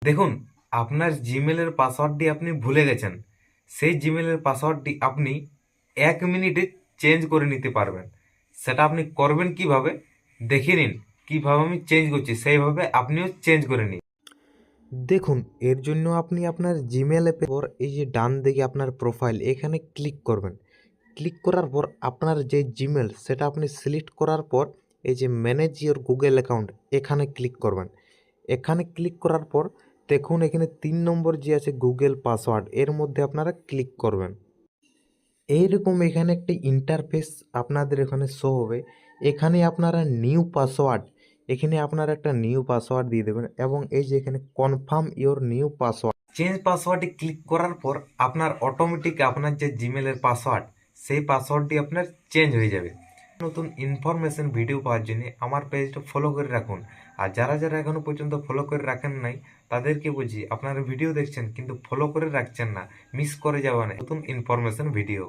দেখুন, আপনার জিমেলের পাসওয়ার্ডটি আপনি ভুলে গেছেন। সেই জিমেলের পাসওয়ার্ডটি আপনি 1 মিনিটে চেঞ্জ করে নিতে পারবেন। সেটা আপনি করবেন কিভাবে দেখে নিন। কিভাবে আমি চেঞ্জ করছি সেইভাবে আপনিও চেঞ্জ করে নিন। দেখুন, এর জন্য আপনি আপনার জিমেল অ্যাপে পর এই যে ডান দিকে আপনার প্রোফাইল এখানে ক্লিক করবেন। ক্লিক করার পর আপনার যে জিমেল সেটা আপনি সিলেক্ট করার পর এই যে ম্যানেজ ইওর গুগল অ্যাকাউন্ট এখানে ক্লিক করবেন। এখানে ক্লিক করার পর দেখুন এখানে 3 নম্বর যে আছে গুগল পাসওয়ার্ড, এর মধ্যে আপনারা ক্লিক করবেন। এইরকম এখানে একটি ইন্টারফেস আপনাদের এখানে শো হবে। এখানে আপনারা নিউ পাসওয়ার্ড, এখানে আপনারা একটা নিউ পাসওয়ার্ড দিয়ে দেবেন এবং এই যে এখানে confirm your new password, change পাসওয়ার্ডে ক্লিক করার পর আপনার অটোমেটিক আপনার যে জিমেলের পাসওয়ার্ড সেই পাসওয়ার্ডটি আপনার চেঞ্জ হয়ে যাবে। নতুন ইনফরমেশন ভিডিও পাওয়ার জন্য আমার পেজটা ফলো করে রাখুন। আর যারা যারা এখনো পর্যন্ত ফলো করে রাখেন নাই তাদেরকে বলছি, আপনারা ভিডিও দেখছেন কিন্তু ফলো করে রাখছেন না, মিস করে যাবেন নতুন ইনফরমেশন ভিডিও।